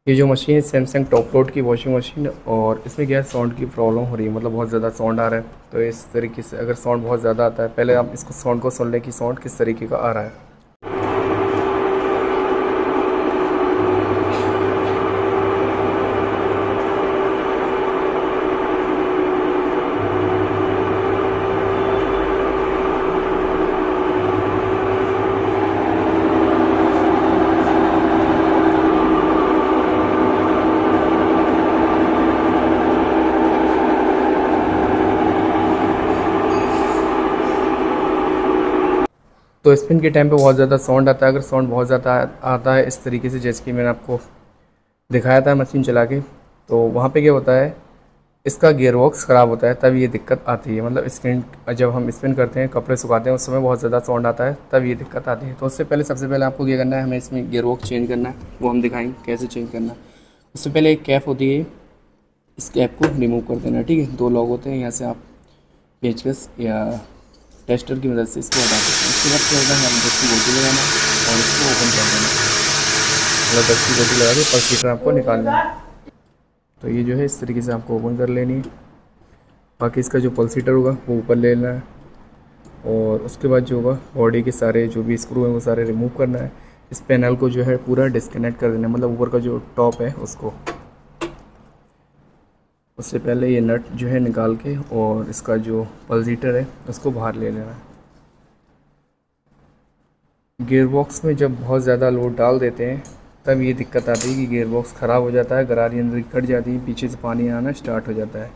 ये जो मशीन है सैमसंग टॉप लोड की वॉशिंग मशीन, और इसमें क्या है साउंड की प्रॉब्लम हो रही है, मतलब बहुत ज़्यादा साउंड आ रहा है। तो इस तरीके से अगर साउंड बहुत ज़्यादा आता है, पहले आप इसको साउंड को सुन लें कि साउंड किस तरीके का आ रहा है। तो स्पिन के टाइम पे बहुत ज़्यादा साउंड आता है। अगर साउंड बहुत ज़्यादा आता है इस तरीके से, जैसे कि मैंने आपको दिखाया था मशीन चला के, तो वहाँ पे क्या होता है, इसका गियर बॉक्स ख़राब होता है, तब ये दिक्कत आती है। मतलब स्पिन जब हम स्पिन करते हैं, कपड़े सुखाते हैं, उस समय बहुत ज़्यादा साउंड आता है, तब ये दिक्कत आती है। तो उससे पहले सबसे पहले आपको क्या करना है, हमें इसमें गियर बॉक्स चेंज करना है, वो हम दिखाएंगे कैसे चेंज करना है। उससे पहले एक कैप होती है, इस कैप को रिमूव कर देना है। ठीक है, 2 लॉक होते हैं, यहाँ से आप पेचकस या टेस्टर की मदद से इसको हटा सकते हैं। उसके बाद क्या होता है, हम 10 की गोटी लगाना और इसको ओपन कर देना, मतलब 10 की गोटी लगा के पल्सीटर आपको निकालना है। तो ये जो है इस तरीके से आपको ओपन कर लेनी है। बाकी इसका जो पल्सीटर होगा वो ऊपर ले लेना है, और उसके बाद जो होगा बॉडी के सारे जो भी स्क्रू हैं वो सारे रिमूव करना है। इस पैनल को जो है पूरा डिस्कनेक्ट कर देना है, मतलब ऊपर का जो टॉप है उसको। उससे पहले ये नट जो है निकाल के, और इसका जो पल्सीटर है उसको बाहर ले लेना है। गियर बॉक्स में जब बहुत ज़्यादा लोड डाल देते हैं, तब ये दिक्कत आती है कि गियर बॉक्स ख़राब हो जाता है, गरारी अंदर की कट जाती है, पीछे से पानी आना स्टार्ट हो जाता है।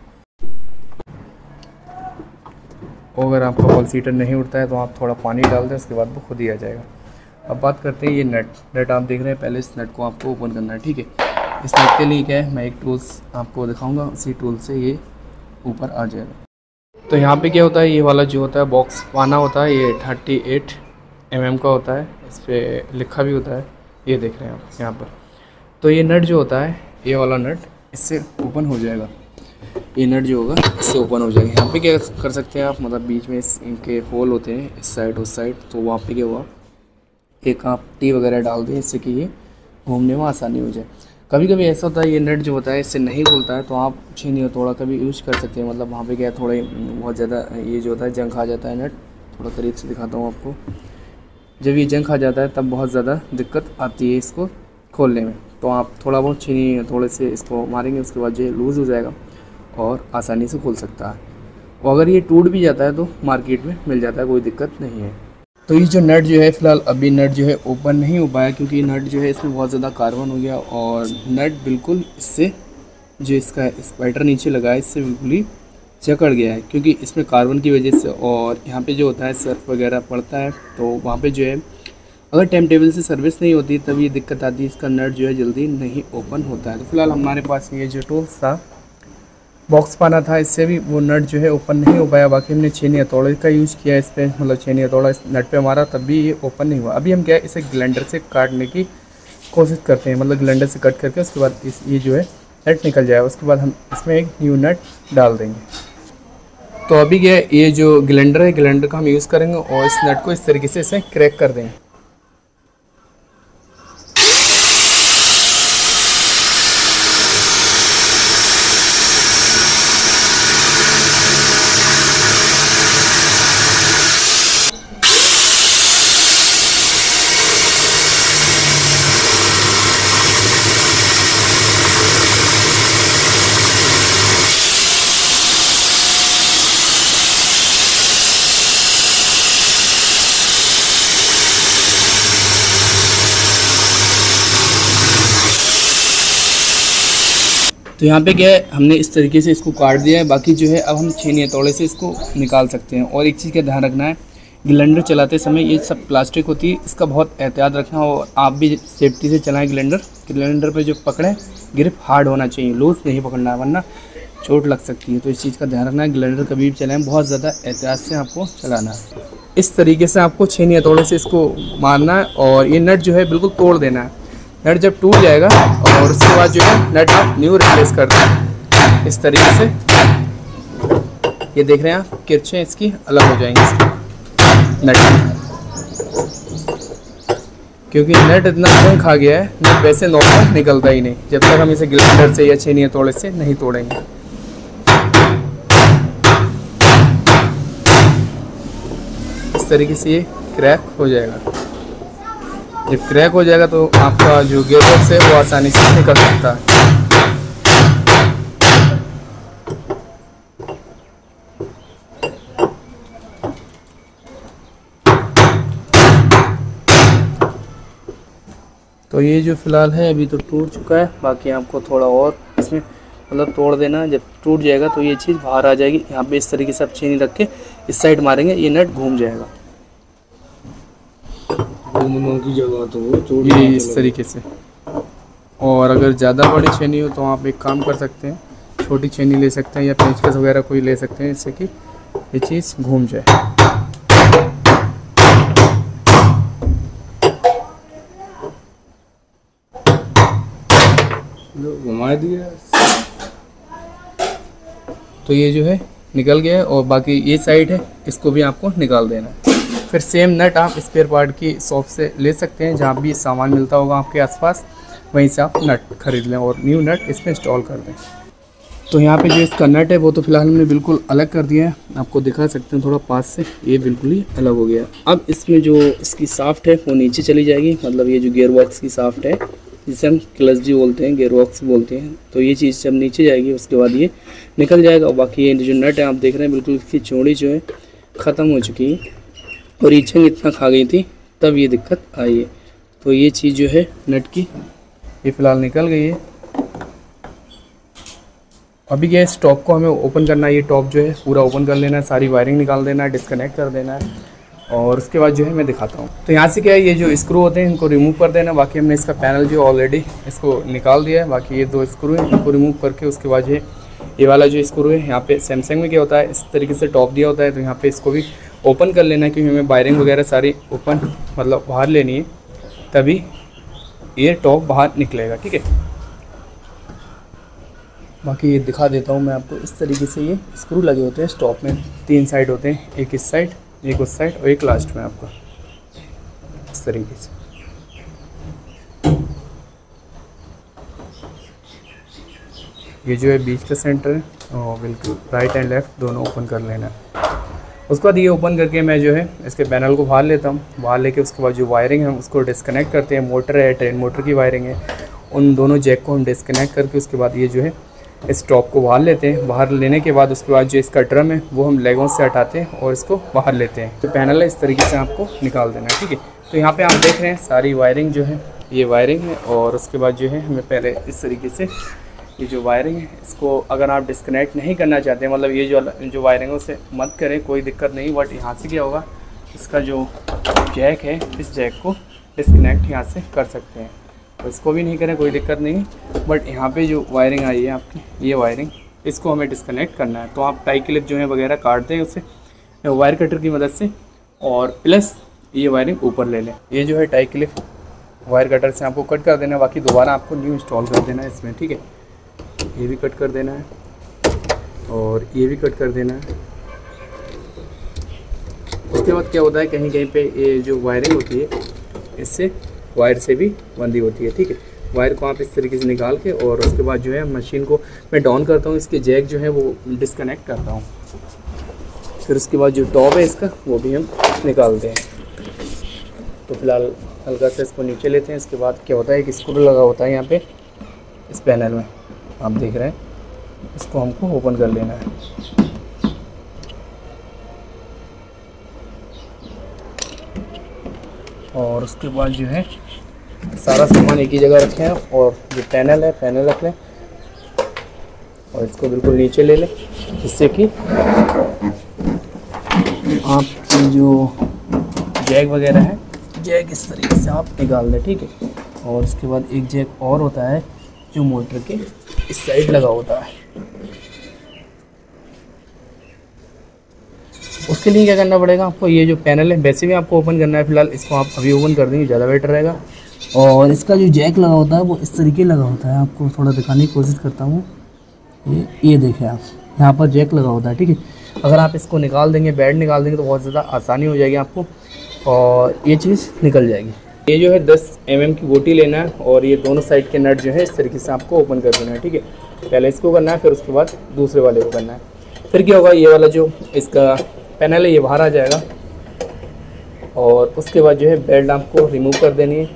और अगर आपका पल्सीटर नहीं उठता है तो आप थोड़ा पानी डाल दें, उसके बाद वो खुद ही आ जाएगा। अब बात करते हैं ये नट आप देख रहे हैं, पहले इस नट को आपको ओपन करना है। ठीक है, इस नट के लिए क्या है, मैं एक टूल्स आपको दिखाऊंगा, उसी टूल से ये ऊपर आ जाएगा। तो यहाँ पे क्या होता है, ये वाला जो होता है बॉक्स पाना होता है, ये 38 mm का होता है, इस पर लिखा भी होता है, ये देख रहे हैं आप यहाँ पर। तो ये नट जो होता है, ये वाला नट इससे ओपन हो जाएगा, ये नट जो होगा इससे ओपन हो जाएगा। यहाँ पे क्या कर सकते हैं आप, मतलब बीच में इनके होल होते हैं, इस साइड उस साइड, तो वहाँ पे क्या हुआ, एक आप टी वगैरह डाल दें, इससे कि ये घूमने में आसानी हो जाए। कभी कभी ऐसा होता है ये नट जो होता है इससे नहीं खुलता है, तो आप छीनी हथौड़ा का भी यूज़ कर सकते हैं। मतलब वहाँ पे क्या है, थोड़े बहुत ज़्यादा ये जो होता है जंग खा जाता है नट। थोड़ा करीब से दिखाता हूँ आपको, जब ये जंग खा जाता है तब बहुत ज़्यादा दिक्कत आती है इसको खोलने में। तो आप थोड़ा बहुत छीनी थोड़े से इसको मारेंगे, उसके बाद जो लूज़ हो जाएगा और आसानी से खुल सकता है। और अगर ये टूट भी जाता है तो मार्केट में मिल जाता है, कोई दिक्कत नहीं है। तो ये जो नट जो है फ़िलहाल अभी नट जो है ओपन नहीं हो पाया, क्योंकि नट जो है इसमें बहुत ज़्यादा कार्बन हो गया, और नट बिल्कुल इससे जो इसका स्पाइडर नीचे लगा है इससे बिल्कुल ही जकड़ गया है, क्योंकि इसमें कार्बन की वजह से। और यहाँ पे जो होता है सर्फ वगैरह पड़ता है, तो वहाँ पे जो है अगर टाइम टेबल से सर्विस नहीं होती तब ये दिक्कत आती है, इसका नट जो है जल्दी नहीं ओपन होता है। तो फिलहाल हमारे पास ये जो टूल्स था, बॉक्स पाना था, इससे भी वो नट जो है ओपन नहीं हो पाया। बाकी हमने छेनी हथौड़े का यूज़ किया इस पर, मतलब छेनी हथौड़ा इस नट पे मारा, तब भी ये ओपन नहीं हुआ। अभी हम क्या है, इसे ग्लैंडर से काटने की कोशिश करते हैं, मतलब ग्लैंडर से कट करके उसके बाद ये जो है नट निकल जाएगा। उसके बाद हम इसमें एक न्यू नट डाल देंगे। तो अभी क्या है, ये जो ग्लैंडर है, ग्लैंडर का हम यूज़ करेंगे और इस नट को इस तरीके से इसे क्रैक कर देंगे। तो यहाँ पे क्या है, हमने इस तरीके से इसको काट दिया है। बाकी जो है अब हम छेनी हथौड़े से इसको निकाल सकते हैं। और एक चीज़ का ध्यान रखना है, ग्लैंडर चलाते समय ये सब प्लास्टिक होती है, इसका बहुत एहतियात रखना, और आप भी सेफ्टी से चलाएं ग्लैंडर। ग्लैंडर पे जो पकड़ें, ग्रिप हार्ड होना चाहिए, लूज नहीं पकड़ना है, वरना चोट लग सकती है। तो इस चीज़ का ध्यान रखना है, ग्लैंडर कभी भी चलाएं, बहुत ज़्यादा एहतियात से आपको चलाना है। इस तरीके से आपको छेनी हथौड़े से इसको मारना है, और ये नट जो है बिल्कुल तोड़ देना है। नट जब टूट जाएगा और उसके बाद जो है नट आप न्यू रिप्लेस कर दें इस तरीके से। ये देख रहे हैं आप, किरचें इसकी अलग हो जाएंगी, इसकी नट क्योंकि नेट इतना जंग खा गया है, नेट वैसे नॉर्मल निकलता ही नहीं जब तक हम इसे ग्राइंडर से या छेनी तोड़े से नहीं तोड़ेंगे। इस तरीके से ये क्रैक हो जाएगा। जब क्रैक हो जाएगा तो आपका जो गियरबॉक्स है वो आसानी से निकल सकता है। तो ये जो फ़िलहाल है अभी तो टूट चुका है, बाकी आपको थोड़ा और इसमें मतलब तोड़ देना है। जब टूट जाएगा तो ये चीज़ बाहर आ जाएगी। यहाँ पे इस तरीके से आप चेनी रख के इस साइड मारेंगे, ये नट घूम जाएगा। घूमने की जगह तो वो ये इस तरीके से। और अगर ज़्यादा बड़ी छेनी हो तो आप एक काम कर सकते हैं, छोटी छेनी ले सकते हैं या पेचकस वगैरह कोई ले सकते हैं, जिससे कि ये चीज़ घूम जाए। घुमा दिया तो ये जो है निकल गया है। और बाकी ये साइड है, इसको भी आपको निकाल देना है। फिर सेम नट आप स्पेयर पार्ट की शॉप से ले सकते हैं, जहाँ भी सामान मिलता होगा आपके आसपास, वहीं से आप नट खरीद लें और न्यू नट इसमें इंस्टॉल कर दें। तो यहाँ पे जो इसका नट है वो तो फिलहाल हमने बिल्कुल अलग कर दिया है, आपको दिखा सकते हैं थोड़ा पास से, ये बिल्कुल ही अलग हो गया। अब इसमें जो इसकी साफ्ट है वो नीचे चली जाएगी, मतलब ये जो गियर बॉक्स की साफ्ट है जिसे हम क्लच भी बोलते हैं, गियर बॉक्स बोलते हैं, तो ये चीज़ जब नीचे जाएगी उसके बाद ये निकल जाएगा। और बाकी ये जो नट है आप देख रहे हैं बिल्कुल इसकी चौड़ी जो है ख़त्म हो चुकी है, और ये जंग इतना खा गई थी तब ये दिक्कत आई है। तो ये चीज़ जो है नट की ये फ़िलहाल निकल गई है। अभी क्या इस टॉप को हमें ओपन करना है, ये टॉप जो है पूरा ओपन कर लेना है, सारी वायरिंग निकाल देना है, डिस्कनेक्ट कर देना है, और उसके बाद जो है मैं दिखाता हूँ। तो यहाँ से क्या है, ये जो स्क्रू होते हैं इनको रिमूव कर देना। बाकी हमने इसका पैनल जो ऑलरेडी इसको निकाल दिया है, बाकी ये 2 स्क्रू हैं इनको रिमूव करके उसके बाद ये वाला जो स्क्रू है, यहाँ पे सैमसंग में क्या होता है इस तरीके से टॉप दिया होता है, तो यहाँ पे इसको भी ओपन कर लेना है, क्योंकि हमें वायरिंग वगैरह सारी ओपन मतलब बाहर लेनी है, तभी ये टॉप बाहर निकलेगा। ठीक है, बाकी ये दिखा देता हूँ मैं आपको। इस तरीके से ये स्क्रू लगे होते हैं स्टॉप में, 3 साइड होते हैं, एक इस साइड, एक उस साइड और एक लास्ट में आपका, इस तरीके से। ये जो है बीच का सेंटर है, और बिल्कुल राइट एंड लेफ़्ट दोनों ओपन कर लेना है। उसके बाद ये ओपन करके मैं जो है इसके पैनल को बाहर लेता हूँ। बाहर लेके उसके बाद जो वायरिंग है उसको डिस्कनेक्ट करते हैं। मोटर है, ट्रेन मोटर की वायरिंग है, उन दोनों जैक को हम डिस्कनेक्ट करके उसके बाद ये जो है इस टॉप को बाहर लेते हैं। बाहर लेने के बाद उसके बाद जो इसका ड्रम है वो हम लेगों से हटाते हैं और इसको बाहर लेते हैं। तो पैनल है इस तरीके से आपको निकाल देना है। ठीक है, तो यहाँ पे आप देख रहे हैं सारी वायरिंग जो है ये वायरिंग है, और उसके बाद जो है हमें पहले इस तरीके से ये जो वायरिंग है इसको अगर आप डिस्कनेक्ट नहीं करना चाहते हैं, मतलब ये जो वायरिंग है उसे मत करें, कोई दिक्कत नहीं। बट यहाँ से क्या होगा, इसका जो जैक है इस जैक को डिस्कनेक्ट यहाँ से कर सकते हैं, तो इसको भी नहीं करें, कोई दिक्कत नहीं। बट यहाँ पे जो वायरिंग आई है आपकी, ये वायरिंग, इसको हमें डिस्कनेक्ट करना है। तो आप टाई क्लिप जो है वगैरह काटते हैं उससे वायर कटर की मदद से, और प्लस ये वायरिंग ऊपर ले लें। ये जो है टाई क्लिप वायर कटर से आपको कट कर देना है, बाकी दोबारा आपको न्यू इंस्टॉल कर देना है इसमें। ठीक है, ये भी कट कर देना है और ये भी कट कर देना है। उसके बाद क्या होता है, कहीं कहीं पे ये जो वायरिंग होती है इससे वायर से भी बंदी होती है। ठीक है, वायर को आप इस तरीके से निकाल के, और उसके बाद जो है मशीन को मैं डाउन करता हूँ, इसके जैक जो है वो डिस्कनेक्ट करता हूँ। फिर उसके बाद जो टॉप है इसका वो भी हम निकालते हैं। तो फिलहाल हल्का से इसको नीचे लेते हैं। इसके बाद क्या होता है, एक स्क्रू लगा होता है यहाँ पे इस पैनल में, आप देख रहे हैं, इसको हमको ओपन कर लेना है। और उसके बाद जो है सारा सामान एक ही जगह रखें, और जो पैनल है पैनल रख लें, और इसको बिल्कुल नीचे ले लें, जिससे कि आपकी जो जैक वगैरह है, जैक इस तरीके से आप निकाल दें। ठीक है, और उसके बाद एक जैक और होता है जो मोटर के इस साइड लगा होता है। उसके लिए क्या करना पड़ेगा आपको, ये जो पैनल है वैसे भी आपको ओपन करना है, फिलहाल इसको आप अभी ओपन कर देंगे ज़्यादा बेटर रहेगा। और इसका जो जैक लगा होता है वो इस तरीके लगा होता है, आपको थोड़ा दिखाने की कोशिश करता हूँ। ये देखें आप, यहाँ पर जैक लगा होता है। ठीक है, अगर आप इसको निकाल देंगे, बेड निकाल देंगे, तो बहुत ज़्यादा आसानी हो जाएगी आपको, और ये चीज़ निकल जाएगी। ये जो है 10 mm की गोटी लेना है और ये दोनों साइड के नट जो है इस तरीके से आपको ओपन कर देना है, ठीक है। पहले इसको करना है, फिर उसके बाद दूसरे वाले को करना है। फिर क्या होगा, ये वाला जो इसका पैनल है ये बाहर आ जाएगा और उसके बाद जो है बेल्ट आपको रिमूव कर देनी है।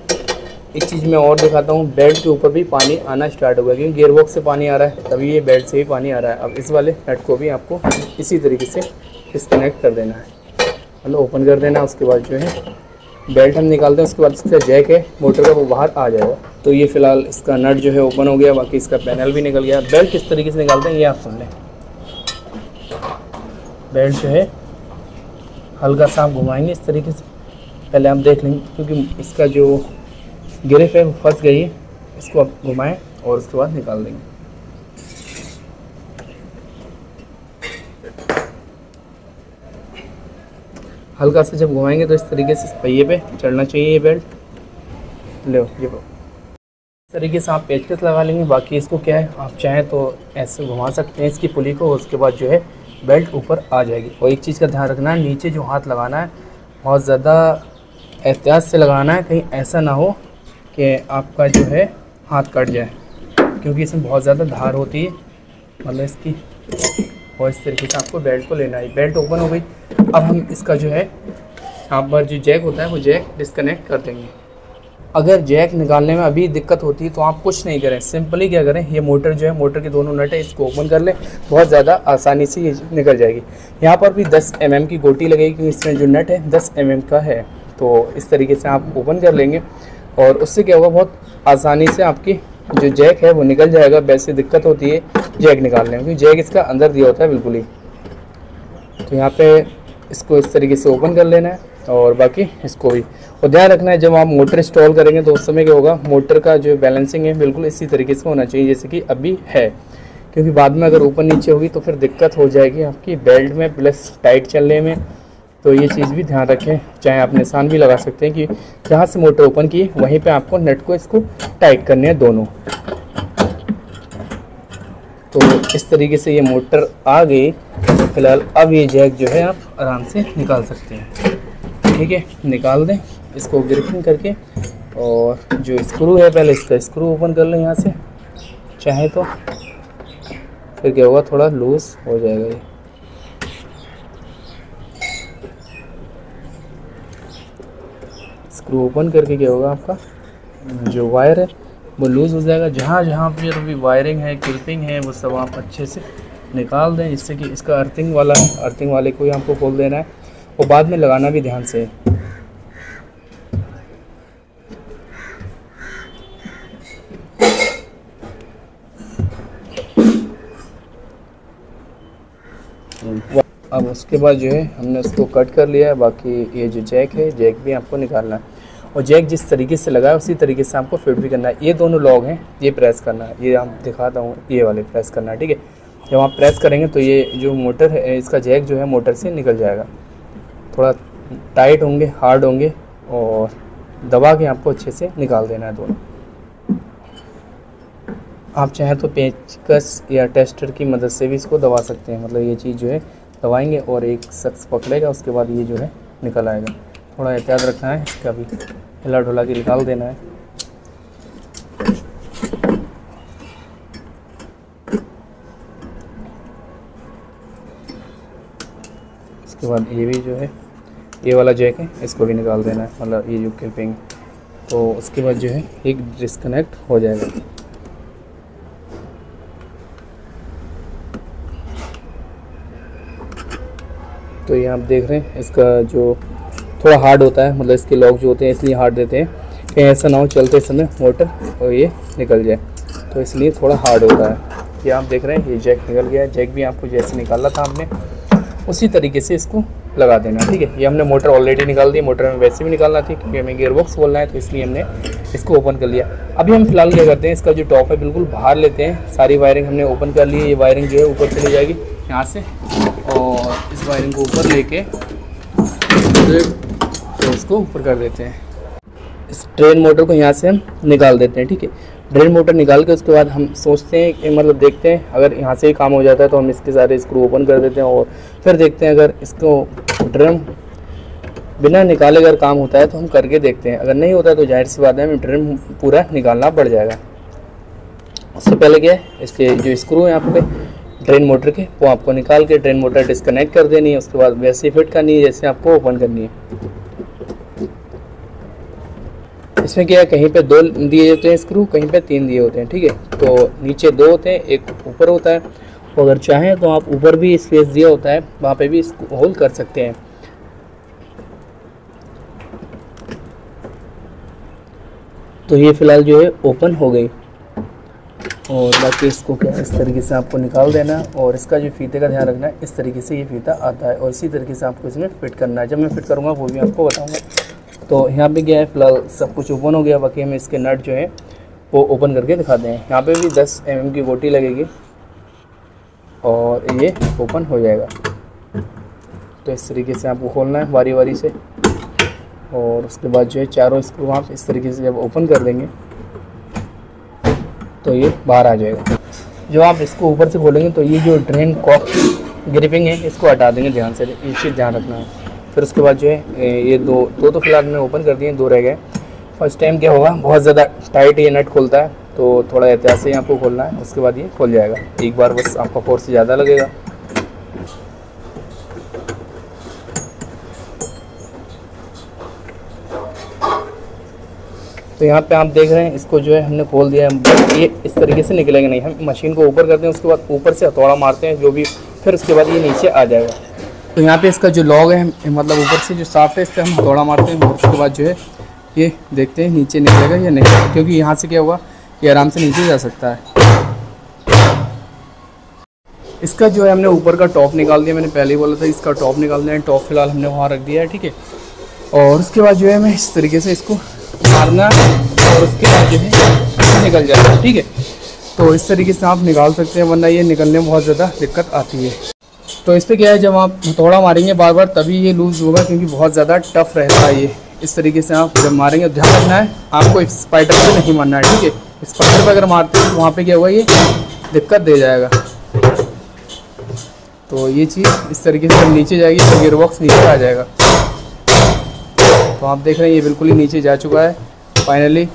एक चीज़ मैं और दिखाता हूँ, बेल्ट के ऊपर भी पानी आना स्टार्ट होगा क्योंकि गियरबॉक्स से पानी आ रहा है, तभी ये बेल्ट से भी पानी आ रहा है। अब इस वाले नट को भी आपको इसी तरीके से डिस्कनेक्ट कर देना है, मतलब ओपन कर देना है। उसके बाद जो है बेल्ट हम निकालते हैं, उसके बाद इसका जैक है मोटर का वो बाहर आ जाएगा। तो ये फ़िलहाल इसका नट जो है ओपन हो गया, बाकी इसका पैनल भी निकल गया। बेल्ट किस तरीके से निकालते हैं ये आप सुन लें। बेल्ट जो है हल्का सा आप घुमाएंगे इस तरीके से, पहले आप देख लेंगे क्योंकि इसका जो गिरिफ है वो फंस गई है। इसको आप घुमाएं और उसके बाद निकाल देंगे। हल्का से जब घुमाएंगे तो इस तरीके से पहिए पे चढ़ना चाहिए ये बेल्ट। लो ये इस तरीके से आप पेचकस लगा लेंगे। बाकी इसको क्या है, आप चाहें तो ऐसे घुमा सकते हैं इसकी पुली को, उसके बाद जो है बेल्ट ऊपर आ जाएगी। और एक चीज़ का ध्यान रखना है, नीचे जो हाथ लगाना है बहुत ज़्यादा एहतियात से लगाना है, कहीं ऐसा ना हो कि आपका जो है हाथ कट जाए, क्योंकि इसमें बहुत ज़्यादा धार होती है मतलब इसकी। और इस तरीके से आपको बेल्ट को लेना है। बेल्ट ओपन हो गई। अब हम इसका जो है यहाँ पर जो जैक होता है वो जैक डिस्कनेक्ट कर देंगे। अगर जैक निकालने में अभी दिक्कत होती है तो आप कुछ नहीं करें, सिंपली क्या करें, ये मोटर जो है मोटर के दोनों नट है इसको ओपन कर लें, बहुत ज़्यादा आसानी से ये निकल जाएगी। यहाँ पर भी 10 mm की गोटी लगेगी क्योंकि इसमें जो नट है 10 mm का है। तो इस तरीके से आप ओपन कर लेंगे और उससे क्या होगा, बहुत आसानी से आपकी जो जैक है वो निकल जाएगा। वैसे दिक्कत होती है जैक निकालने में क्योंकि जैक इसका अंदर दिया होता है बिल्कुल ही। तो यहाँ पे इसको इस तरीके से ओपन कर लेना है और बाकी इसको भी। और ध्यान रखना है जब आप मोटर इंस्टॉल करेंगे तो उस समय क्या होगा, मोटर का जो बैलेंसिंग है बिल्कुल इसी तरीके से होना चाहिए जैसे कि अभी है, क्योंकि बाद में अगर ऊपर नीचे होगी तो फिर दिक्कत हो जाएगी आपकी बेल्ट में प्लस टाइट चलने में। तो ये चीज़ भी ध्यान रखें। चाहे आप निशान भी लगा सकते हैं कि जहाँ से मोटर ओपन की वहीं पे आपको नट को इसको टाइट करने हैं दोनों। तो इस तरीके से ये मोटर आ गई। फिलहाल अब ये जैक जो है आप आराम से निकाल सकते हैं, ठीक है। निकाल दें इसको ग्रिपिंग करके। और जो स्क्रू है पहले इसका स्क्रू ओपन कर लें यहाँ से, चाहे तो फिर क्या होगा, थोड़ा लूज हो जाएगा ये। स्क्रू ओपन करके क्या होगा, आपका जो वायर है वो लूज़ हो जाएगा। जहाँ जहाँ पर अभी वायरिंग है, क्लिपिंग है, वो सब आप अच्छे से निकाल दें, जिससे कि इसका अर्थिंग वाला है, अर्थिंग वाले को ही आपको खोल देना है और बाद में लगाना भी ध्यान से है। अब उसके बाद जो है हमने उसको कट कर लिया है। बाकी ये जो जैक है, जैक भी आपको निकालना है और जैक जिस तरीके से लगा है उसी तरीके से आपको फिट भी करना है। ये दोनों लॉग हैं, ये प्रेस करना है, ये आप दिखाता हूँ, ये वाले प्रेस करना है, ठीक है। जब आप प्रेस करेंगे तो ये जो मोटर है, इसका जैक जो है मोटर से निकल जाएगा। थोड़ा टाइट होंगे, हार्ड होंगे और दबा के आपको अच्छे से निकाल देना है दोनों। आप चाहे तो पेचकस या टेस्टर की मदद से भी इसको दबा सकते हैं। मतलब ये चीज़ जो है दबाएंगे और एक शख्स पकड़ेगा, उसके बाद ये जो है निकल आएगा। थोड़ा एहतियात रखना है, इसका भी हिला ढुला के निकाल देना है। उसके बाद ये भी जो है, ये वाला जैक है, इसको भी निकाल देना है, मतलब ये जो क्लिपिंग। तो उसके बाद जो है एक डिस्कनेक्ट हो जाएगा। तो ये आप देख रहे हैं इसका जो थोड़ा हार्ड होता है, मतलब इसके लॉक जो होते हैं इसलिए हार्ड देते हैं, कहीं ऐसा ना हो चलते समय मोटर और ये निकल जाए, तो इसलिए थोड़ा हार्ड होता है। ये आप देख रहे हैं ये जैक निकल गया है। जैक भी आपको जैसे निकाला था हमने उसी तरीके से इसको लगा देना, ठीक है। ये हमने मोटर ऑलरेडी निकाल दी, मोटर में वैसे भी निकालना थी क्योंकि हमें गियरबॉक्स खोलना है, तो इसलिए हमने इसको ओपन कर लिया। अभी हम फिलहाल क्या करते हैं, इसका जो टॉप है बिल्कुल बाहर लेते हैं। सारी वायरिंग हमने ओपन कर ली है। ये वायरिंग जो है ऊपर चली जाएगी यहाँ से, और इस वायरिंग को ऊपर लेके तो इसको ऊपर कर देते हैं। इस ड्रेन मोटर को यहाँ से हम निकाल देते हैं, ठीक है। ड्रेन मोटर निकाल के उसके बाद हम सोचते हैं कि मतलब देखते हैं अगर यहाँ से ही काम हो जाता है तो हम इसके सारे स्क्रू ओपन कर देते हैं और फिर देखते हैं अगर इसको ड्रम बिना निकाले अगर काम होता है तो हम करके देखते हैं, अगर नहीं होता है तो जाहिर सी बात है हमें ड्रेन पूरा निकालना पड़ जाएगा। उससे पहले क्या है, इसके जो स्क्रू हैं यहाँ पे ड्रेन मोटर के, वो आपको निकाल के ड्रेन मोटर डिस्कनेक्ट कर देनी है। उसके बाद वैसे ही फिट करनी है जैसे आपको ओपन करनी है। इसमें क्या है, कहीं पे 2 दिए होते हैं स्क्रू, कहीं पे 3 दिए होते हैं, ठीक है। तो नीचे 2 होते हैं, एक ऊपर होता है। तो अगर चाहें तो आप ऊपर भी स्पेस दिया होता है, वहाँ पे भी इसको होल कर सकते हैं। तो ये फ़िलहाल जो है ओपन हो गई, और बाकी इसको क्या इस तरीके से आपको निकाल देना है। और इसका जो फीते का ध्यान रखना है, इस तरीके से ये फीता आता है और इसी तरीके से आपको इसमें फिट करना है। जब मैं फिट करूँगा वो भी आपको बताऊँगा। तो यहाँ पे क्या है, फ़िलहाल सब कुछ ओपन हो गया। बाकी हमें इसके नट जो है वो ओपन करके दिखाते हैं। यहाँ पे भी 10 mm की गोटी लगेगी और ये ओपन हो जाएगा। तो इस तरीके से आपको खोलना है बारी बारी से, और उसके बाद जो है चारों स्क्रू आप इस तरीके से जब ओपन कर देंगे तो ये बाहर आ जाएगा। जब आप इसको ऊपर से खोलेंगे तो ये जो ड्रेन कॉक ग्रिपिंग है इसको हटा देंगे ध्यान से, ये चीज़ ध्यान रखना है। फिर उसके बाद जो है ये दो तो फिलहाल मैंने ओपन कर दिए, 2 रह गए। फर्स्ट टाइम क्या होगा, बहुत ज़्यादा टाइट ये नट खुलता है, तो थोड़ा एहतियात से आपको खोलना है। उसके बाद ये खुल जाएगा, एक बार बस आपका फोर्स ज़्यादा लगेगा। तो यहाँ पे आप देख रहे हैं इसको जो है हमने खोल दिया है। ये इस तरीके से निकलेंगे नहीं, हम मशीन को ऊपर करते हैं, उसके बाद ऊपर से हथौड़ा मारते हैं जो भी, फिर उसके बाद ये नीचे आ जाएगा। तो यहाँ पे इसका जो लॉग है, मतलब ऊपर से जो साफ है, इस पर हम हथौड़ा मारते हैं और उसके बाद जो है ये देखते हैं नीचे निकलेगा या नहीं, क्योंकि यहाँ से क्या हुआ, ये आराम से नीचे जा सकता है। इसका जो है हमने ऊपर का टॉप निकाल दिया, मैंने पहले ही बोला था इसका टॉप निकालना है। टॉप फिलहाल हमने वहाँ रख दिया है, ठीक है। और उसके बाद जो है मैं इस तरीके से इसको मारना और उसके बाद जो है निकल जाता है, ठीक है। तो इस तरीके से आप निकाल सकते हैं, वरना ये निकलने में बहुत ज़्यादा दिक्कत आती है। तो इस पर क्या है, जब आप हथौड़ा मारेंगे बार बार तभी ये लूज़ होगा, क्योंकि बहुत ज़्यादा टफ रहता है ये। इस तरीके से आप जब मारेंगे, ध्यान रखना है आपको स्पाइडर पे नहीं मारना है, ठीक है। स्पाइडर पे अगर मारते हैं तो वहाँ पे क्या होगा, ये दिक्कत दे जाएगा। तो ये चीज़ इस तरीके से जब नीचे जाएगी तो गियरबॉक्स नीचे आ जाएगा। तो आप देख रहे हैं ये बिल्कुल ही नीचे जा चुका है फाइनली,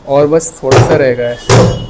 और बस थोड़ा सा रह गया है।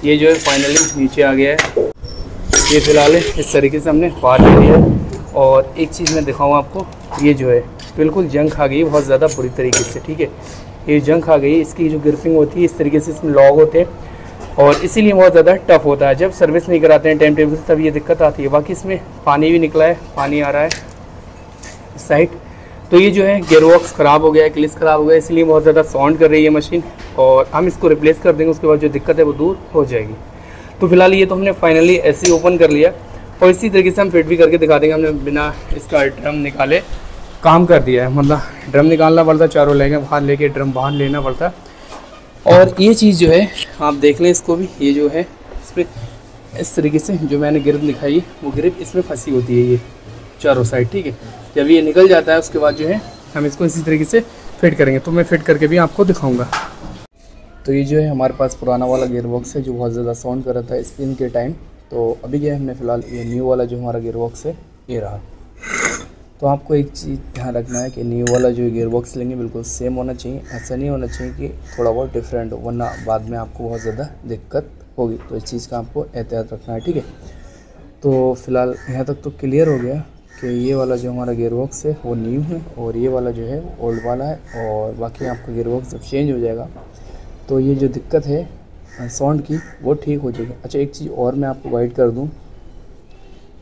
ये जो है फाइनली नीचे आ गया है। ये फिलहाल इस तरीके से हमने बाहर ले लिया है। और एक चीज़ मैं दिखाऊँ आपको, ये जो है बिल्कुल जंग खा गई बहुत ज़्यादा बुरी तरीके से, ठीक है। ये जंग खा गई, इसकी जो ग्रिपिंग होती है इस तरीके से इसमें लॉग होते हैं और इसीलिए बहुत ज़्यादा टफ होता है। जब सर्विस नहीं कराते हैं टाइम टेबल से तब ये दिक्कत आती है। बाकी इसमें पानी भी निकला है, पानी आ रहा है इस साइड। तो ये जो है गियरबॉक्स ख़राब हो गया है, क्लिच ख़राब हो गया, इसलिए बहुत ज़्यादा साउंड कर रही है मशीन, और हम इसको रिप्लेस कर देंगे। उसके बाद जो दिक्कत है वो दूर हो जाएगी। तो फिलहाल ये तो हमने फाइनली ऐसे ही ओपन कर लिया और इसी तरीके से हम फिट भी करके दिखा देंगे। हमने बिना इसका ड्रम निकाले काम कर दिया है, मतलब ड्रम निकालना पड़ता, चारों लेके बाहर लेके ड्रम बाहर लेना पड़ता। और ये चीज़ जो है आप देख लें इसको भी, ये जो है इस पर इस तरीके से जो मैंने ग्रिप दिखाई वो ग्रिप इसमें फंसी होती है ये चारों साइड, ठीक है। जब ये निकल जाता है उसके बाद जो है हम इसको इसी तरीके से फिट करेंगे। तो मैं फिट करके भी आपको दिखाऊंगा। तो ये जो है हमारे पास पुराना वाला गियरबॉक्स है जो बहुत ज़्यादा साउंड कर रहा था स्पिन के टाइम। तो अभी क्या है, हमने फ़िलहाल ये न्यू वाला जो हमारा गियरबॉक्स है ये रहा। तो आपको एक चीज़ ध्यान रखना है कि न्यू वाला जो गियरबॉक्स लेंगे बिल्कुल सेम होना चाहिए। ऐसा नहीं होना चाहिए कि थोड़ा बहुत डिफरेंट हो, वरना बाद में आपको बहुत ज़्यादा दिक्कत होगी। तो इस चीज़ का आपको एहतियात रखना है, ठीक है। तो फ़िलहाल यहाँ तक तो क्लियर हो गया कि ये वाला जो हमारा गियरबॉक्स है वो न्यू है और ये वाला जो है ओल्ड वाला है। और बाकी आपका गियरबॉक्स जब चेंज हो जाएगा तो ये जो दिक्कत है साउंड की वो ठीक हो जाएगी। अच्छा एक चीज़ और मैं आपको गाइड कर दूं,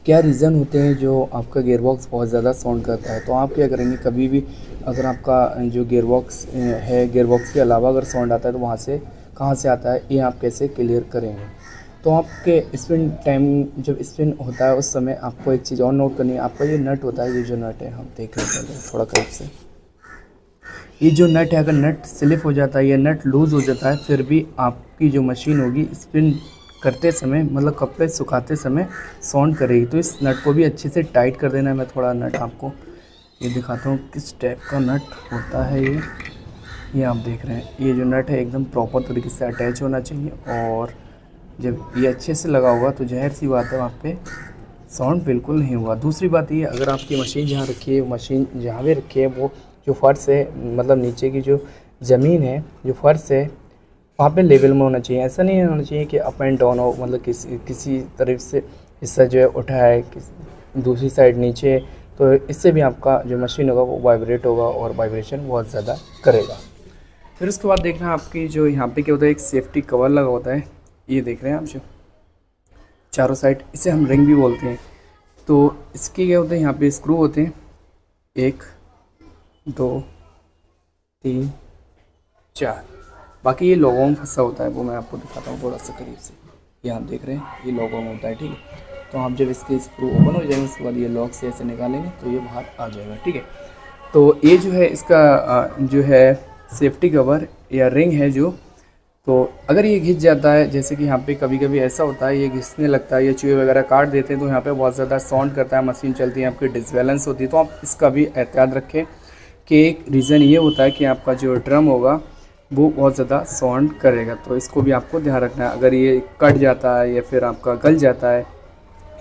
क्या रीज़न होते हैं जो आपका गियरबॉक्स बहुत ज़्यादा साउंड करता है। तो आप क्या करेंगे, कभी भी अगर आपका जो गियरबॉक्स है, गियरबॉक्स के अलावा अगर साउंड आता है तो वहाँ से कहाँ से आता है, ये आप कैसे क्लियर करेंगे। तो आपके स्पिन टाइम जब स्पिन होता है उस समय आपको एक चीज़ और नोट करनी है। आपका ये नट होता है, ये जो नट है हम देख लेते हैं थोड़ा करीब से। ये जो नट है, अगर नट स्लिप हो जाता है या नट लूज़ हो जाता है, फिर भी आपकी जो मशीन होगी स्पिन करते समय, मतलब कपड़े सुखाते समय साउंड करेगी। तो इस नट को भी अच्छे से टाइट कर देना है। मैं थोड़ा नट आपको ये दिखाता हूँ किस टाइप का नट होता है। ये आप देख रहे हैं, ये जो नट है एकदम प्रॉपर तरीके से अटैच होना चाहिए, और जब ये अच्छे से लगा होगा तो ज़ाहिर सी बात है वहाँ पे साउंड बिल्कुल नहीं हुआ। दूसरी बात ये, अगर आपकी मशीन जहाँ रखी है, मशीन जहाँ भी रखी है, वो जो फर्श है, मतलब नीचे की जो ज़मीन है, जो फर्श है, वहाँ पे लेवल में होना चाहिए। ऐसा नहीं होना चाहिए कि अप एंड डाउन हो, मतलब किसी तरफ से हिस्सा जो है उठा है, दूसरी साइड नीचे है, तो इससे भी आपका जो मशीन होगा वो वाइब्रेट होगा और वाइब्रेशन बहुत ज़्यादा करेगा। फिर उसके बाद देखना आपकी जो यहाँ पे क्या होता है, एक सेफ्टी कवर लगा होता है, ये देख रहे हैं आप जो चारों साइड, इसे हम रिंग भी बोलते हैं। तो इसके क्या होता है, यहाँ पे स्क्रू होते हैं, 1 2 3 4, बाकी ये लोगों में फंसा होता है, वो मैं आपको दिखाता हूँ थोड़ा सा करीब से। ये आप देख रहे हैं, ये लोगों में होता है, ठीक है। तो आप जब इसके स्क्रू ओपन हो जाएंगे उसके बाद ये लॉक से ऐसे निकालेंगे तो ये बाहर आ जाएगा, ठीक है। तो ये जो है इसका जो है सेफ्टी कवर या रिंग है जो, तो अगर ये घिस जाता है, जैसे कि यहाँ पे कभी कभी ऐसा होता है, ये घिसने लगता है, ये चूहे वगैरह काट देते हैं, तो यहाँ पे बहुत ज़्यादा साउंड करता है, मशीन चलती है, आपकी डिसबैलेंस होती है। तो आप इसका भी एहतियात रखें कि एक रीज़न ये होता है कि आपका जो ड्रम होगा वो बहुत ज़्यादा साउंड करेगा, तो इसको भी आपको ध्यान रखना है। अगर ये कट जाता है या फिर आपका गल जाता है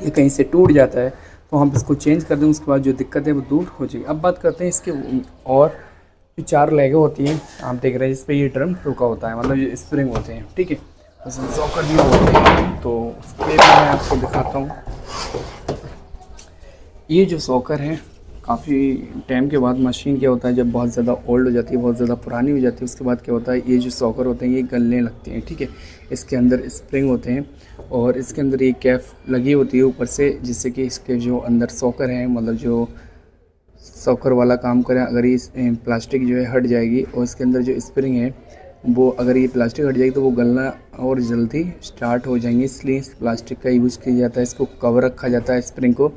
या कहीं से टूट जाता है तो हम इसको चेंज कर दें, उसके बाद जो दिक्कत है वो दूर हो जाएगी। अब बात करते हैं इसके और जो 4 लेगें होती हैं, आप देख रहे हैं जिस पे ये ड्रम रुका होता है, मतलब ये स्प्रिंग होते हैं, ठीक है, सॉकर भी होते हैं। तो उसके भी मैं आपको दिखाता हूँ। ये जो सॉकर है, काफ़ी टाइम के बाद मशीन क्या होता है, जब बहुत ज़्यादा ओल्ड हो जाती है, बहुत ज़्यादा पुरानी हो जाती है, उसके बाद क्या होता है, ये जो सॉकर होते हैं ये गलने लगते हैं, ठीक है। इसके अंदर स्प्रिंग होते हैं और इसके अंदर ये कैप लगी होती है ऊपर से, जिससे कि इसके जो अंदर सॉकर हैं, मतलब जो सॉकर वाला काम करें, अगर ये प्लास्टिक जो है हट जाएगी और इसके अंदर जो स्प्रिंग है वो, अगर ये प्लास्टिक हट जाएगी तो वो गलना और जल्दी स्टार्ट हो जाएंगी। इसलिए इस प्लास्टिक का यूज़ किया जाता है, इसको कवर रखा जाता है स्प्रिंग को,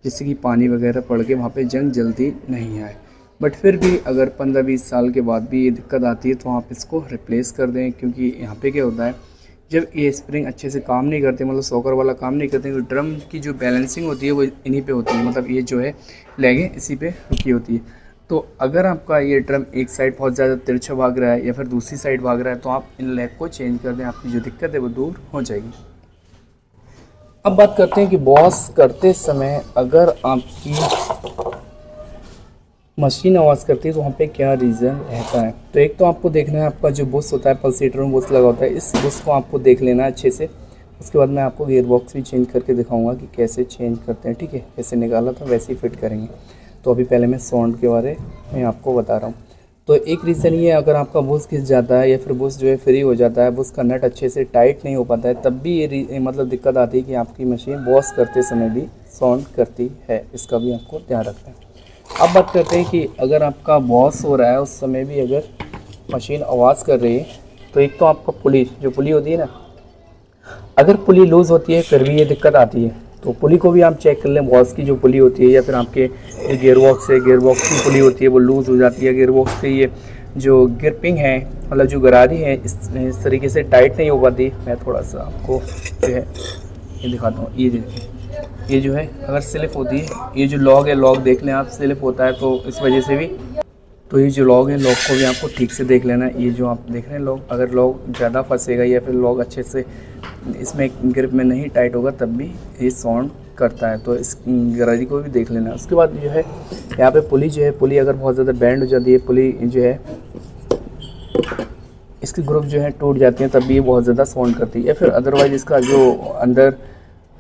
जिससे कि पानी वगैरह पड़ के वहाँ पे जंग जल्दी नहीं आए। बट फिर भी अगर 15-20 साल के बाद भी ये दिक्कत आती है तो आप इसको रिप्लेस कर दें, क्योंकि यहाँ पे क्या होता है, जब ये स्प्रिंग अच्छे से काम नहीं करते, मतलब सॉकर वाला काम नहीं करते, तो ड्रम की जो बैलेंसिंग होती है वो इन्हीं पे होती है, मतलब ये जो है लेगें इसी पे रुकी होती है। तो अगर आपका ये ड्रम एक साइड बहुत ज़्यादा तिरछा भाग रहा है या फिर दूसरी साइड भाग रहा है, तो आप इन लेग को चेंज कर दें, आपकी जो दिक्कत है वो दूर हो जाएगी। अब बात करते हैं कि बॉस करते समय अगर आपकी मशीन आवाज़ करती है तो वहाँ पे क्या रीज़न रहता है। तो एक तो आपको देखना है, आपका जो बुश होता है, पल्सेटर में बुश लगा होता है, इस बुश को आपको देख लेना है अच्छे से। उसके बाद मैं आपको गियर बॉक्स भी चेंज करके दिखाऊंगा कि कैसे चेंज करते हैं, ठीक है। जैसे निकाला था वैसे ही फिट करेंगे। तो अभी पहले मैं साउंड के बारे में आपको बता रहा हूँ। तो एक रीज़न ये, अगर आपका बुश घिस जाता है या फिर बुश जो है फ्री हो जाता है, बुश का नट अच्छे से टाइट नहीं हो पाता है, तब भी ये मतलब दिक्कत आती है कि आपकी मशीन वॉश करते समय भी साउंड करती है। इसका भी आपको ध्यान रखना है। अब बात करते हैं कि अगर आपका वॉश हो रहा है उस समय भी अगर मशीन आवाज़ कर रही है, तो एक तो आपका पुली, जो पुली होती है ना, अगर पुली लूज़ होती है फिर भी ये दिक्कत आती है। तो पुली को भी आप चेक कर लें, वॉश की जो पुली होती है या फिर आपके गियर बॉक्स है, गियर बॉक्स की पुली होती है वो लूज़ हो जाती है। गियर बॉक्स की ये जो ग्रिपिंग है, मतलब जो गरारी है, इस तरीके से टाइट नहीं हो पाती। मैं थोड़ा सा आपको जो है ये दिखाता हूँ। ये देखिए, ये जो है अगर स्लिप होती है, ये जो लॉग है, लॉग देख लें आप, स्लिप होता है तो इस वजह से भी। तो ये जो लॉग है, लॉग को भी आपको ठीक से देख लेना है। ये जो आप देख रहे हैं लॉग, अगर लॉग ज़्यादा फंसेगा या फिर लॉग अच्छे से इसमें ग्रिप में नहीं टाइट होगा तब भी ये साउंड करता है। तो इस गरारी को भी देख लेना है। उसके बाद जो है यहाँ पे पुली जो है, पुली अगर बहुत ज़्यादा बैंड हो जाती है, पुली जो है इसकी ग्रुप जो है टूट जाती है, तब भी ये बहुत ज़्यादा साउंड करती है। या फिर अदरवाइज़ इसका जो अंदर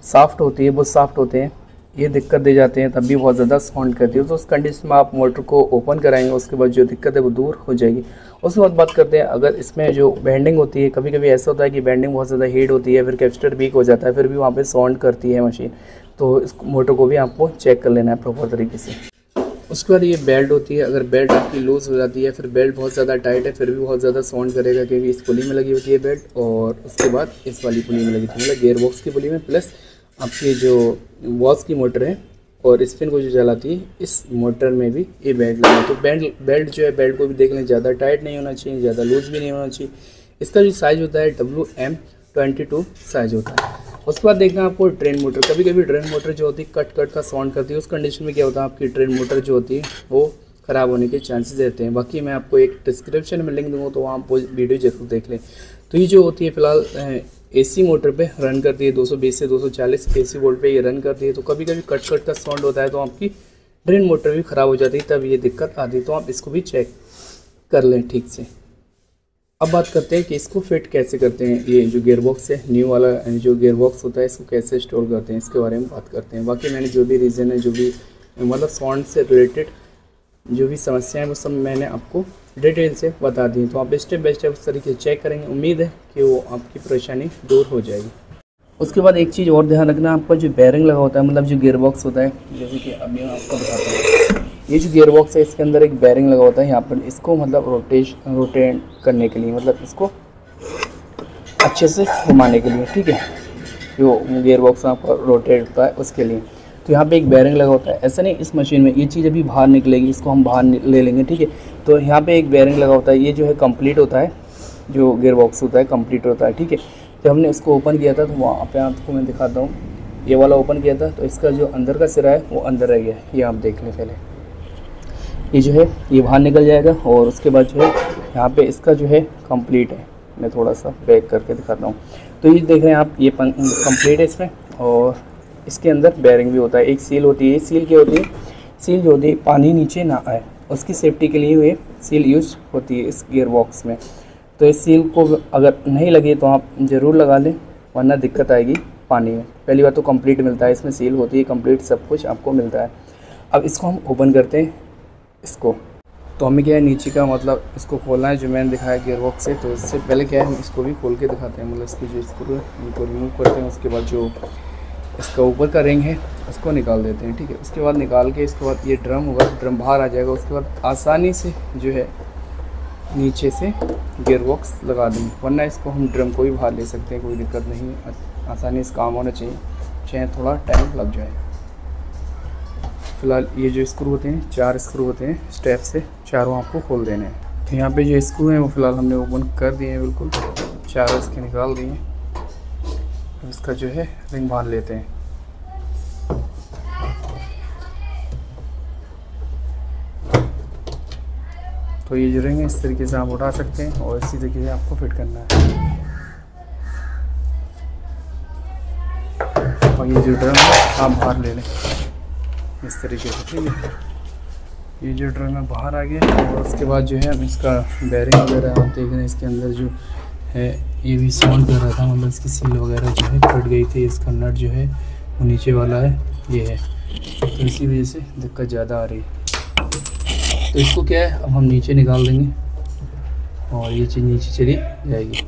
साफ्ट होती है, वो साफ्ट होते हैं, ये दिक्कत दे जाते हैं तब भी बहुत ज़्यादा साउंड करती है। तो उस कंडीशन में आप मोटर को ओपन कराएंगे, उसके बाद जो दिक्कत है वो दूर हो जाएगी। उसके बाद बात करते हैं अगर इसमें जो बेंडिंग होती है, कभी कभी ऐसा होता है कि बेंडिंग बहुत ज़्यादा हीट होती है, फिर कैपेसिटर वीक हो जाता है, फिर भी वहाँ पे साउंड करती है मशीन। तो इस मोटर को भी आपको चेक कर लेना है प्रॉपर तरीके से। उसके बाद ये बेल्ट होती है, अगर बेल्ट आपकी लूज़ हो जाती है, फिर बेल्ट बहुत ज़्यादा टाइट है, फिर भी बहुत ज़्यादा साउंड करेगा, क्योंकि इस पुली में लगी होती है बेल्ट और उसके बाद इस वाली पुली में लगी थी, मतलब गियर बॉक्स की पुली में, प्लस आपकी जो वॉश की मोटर है और स्पिन को जो चलाती है इस मोटर में भी ये बेल्ट लगा है। तो बेल्ट जो है, बेल्ट को भी देख लें, ज़्यादा टाइट नहीं होना चाहिए, ज़्यादा लूज़ भी नहीं होना चाहिए। इसका जो साइज़ होता है WM22 साइज़ होता है। उसके बाद देखना आपको ट्रेन मोटर, कभी कभी ट्रेन मोटर जो होती है कट का साउंड करती है। उस कंडीशन में क्या होता है, आपकी ट्रेन मोटर जो होती है वो ख़राब होने के चांसेस रहते हैं। बाकी मैं आपको एक डिस्क्रिप्शन में लिंक दूंगा, तो वहाँ आप वीडियो जरूर देख लें। तो ये जो होती है फ़िलहाल AC मोटर पे रन करती है, 220 से 240 AC वोल्ट पे ये रन करती है। तो कभी कभी कट का साउंड होता है तो आपकी ट्रेन मोटर भी ख़राब हो जाती है, तब ये दिक्कत आती है। तो आप इसको भी चेक कर लें ठीक से। अब बात करते हैं कि इसको फिट कैसे करते हैं। ये जो गियर बॉक्स है, न्यू वाला जो गियर बॉक्स होता है, इसको कैसे इंस्टॉल करते हैं, इसके बारे में बात करते हैं। बाकी मैंने जो भी रीज़न है, जो भी मतलब साउंड से रिलेटेड जो भी समस्याएं, वो सब मैंने आपको डिटेल से बता दी। तो आप स्टेप बाय स्टेप उस तरीके से चेक करेंगे, उम्मीद है कि वो आपकी परेशानी दूर हो जाएगी। उसके बाद एक चीज़ और ध्यान रखना, आपका जो बेयरिंग लगा होता है, मतलब जो गियर बॉक्स होता है, जैसे कि अभी मैं आपको दिखाता हूँ, ये जो गियर बॉक्स है इसके अंदर एक बेयरिंग लगा होता है यहाँ पर। इसको मतलब रोटेट करने के लिए, मतलब इसको अच्छे से घुमाने के लिए, ठीक है, जो गियर बॉक्स आपका रोटेट होता है उसके लिए। तो यहाँ पे एक बेयरिंग लगा होता है। ऐसा नहीं इस मशीन में, ये चीज़ अभी बाहर निकलेगी, इसको हम बाहर ले लेंगे, ठीक है। तो यहाँ पे एक बेयरिंग लगा होता है, ये जो है कंप्लीट होता है, जो गियर बॉक्स होता है कंप्लीट होता है, ठीक है। तो हमने इसको ओपन किया था, तो वहाँ पे आपको मैं दिखाता हूँ, ये वाला ओपन किया था, तो इसका जो अंदर का सिरा है वो अंदर रह गया। ये आप देख लें पहले, ये जो है ये बाहर निकल जाएगा। और उसके बाद जो है यहाँ पे इसका जो है कंप्लीट है, मैं थोड़ा सा बैक करके दिखाता हूँ। तो ये देख रहे हैं आप, ये कंप्लीट है इसमें। और इसके अंदर बेयरिंग भी होता है, एक सील होती है। सील क्या होती है, सील जो होती है पानी नीचे ना आए, उसकी सेफ्टी के लिए ये सील यूज होती है इस गियर बॉक्स में। तो इस सील को अगर नहीं लगे तो आप ज़रूर लगा लें, वरना दिक्कत आएगी पानी में। पहली बात तो कंप्लीट मिलता है, इसमें सील होती है कंप्लीट, सब कुछ आपको मिलता है। अब इसको हम ओपन करते हैं इसको। तो हमें क्या है, नीचे का मतलब इसको खोलना है, जो मैंने दिखाया गियर बॉक्स से। तो इससे पहले क्या है, हम इसको भी खोल के दिखाते हैं, मतलब इसकी जो स्क्रू है इनको रिमूव करते हैं। उसके बाद जो इसका ऊपर का रिंग है उसको निकाल देते हैं, ठीक है। उसके बाद निकाल के इसके बाद ये ड्रम होगा, ड्रम बाहर आ जाएगा। उसके बाद आसानी से जो है नीचे से गियर बॉक्स लगा देंगे, वरना इसको हम ड्रम को भी बाहर ले सकते हैं, कोई दिक्कत नहीं। आसानी से काम होना चाहिए, चाहे थोड़ा टाइम लग जाए। फिलहाल ये जो स्क्रू होते हैं, 4 स्क्रू होते हैं, स्टेप से चारों आपको खोल देने हैं। तो यहाँ पे जो स्क्रू हैं वो फिलहाल हमने ओपन कर दिए हैं, बिल्कुल चारों इसके निकाल दिए हैं। इसका जो है रिंग बांध लेते हैं। तो ये जो रिंग है इस तरीके से आप उठा सकते हैं और इसी तरीके से आपको फिट करना है। और ये जो ड्रम है आप बाहर ले लें इस तरीके से, ठीक है। ये जो ड्रम है बाहर आ गया। और उसके बाद जो है हम इसका बेयरिंग वगैरह आप देख रहे हैं, इसके अंदर जो है ये भी साउंड कर रहा था, मतलब इसकी सील वगैरह जो है फट गई थी। इसका नट जो है वो नीचे वाला है, ये है, तो इसी वजह से दिक्कत ज़्यादा आ रही है। तो इसको क्या है, अब हम नीचे निकाल देंगे और ये चीज़ नीचे चली जाएगी।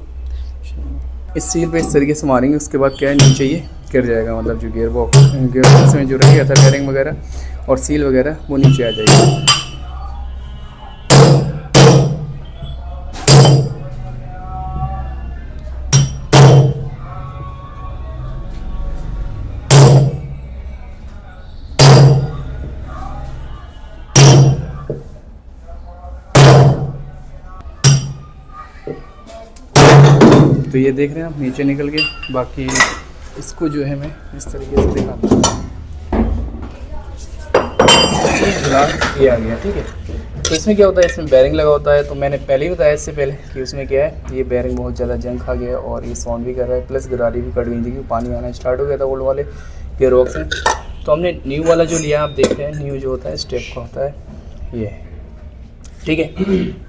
इस सील पे इस तरीके से मारेंगे, उसके बाद क्या है नीचे ये गिर जाएगा, मतलब जो गियर बॉक्स में जो रह गया था बेयरिंग वगैरह और सील वगैरह वो नीचे आ जाएगी। तो ये देख रहे हैं आप नीचे निकल गए। बाकी इसको जो है मैं इस तरीके से दिखाता हूँ, ये आ गया, ठीक है। तो इसमें क्या होता है, इसमें बेयरिंग लगा होता है। तो मैंने पहले ही बताया इससे पहले कि उसमें क्या है, ये बेयरिंग बहुत ज़्यादा जंग खा गया और ये साउंड भी कर रहा है, प्लस गरारी भी कट गई थी क्योंकि पानी आना स्टार्ट हो गया था ओल्ड वाले गियर बॉक्स में। तो हमने न्यू वाला जो लिया, आप देख रहे हैं न्यू जो होता है स्टेप का होता है ये, ठीक है।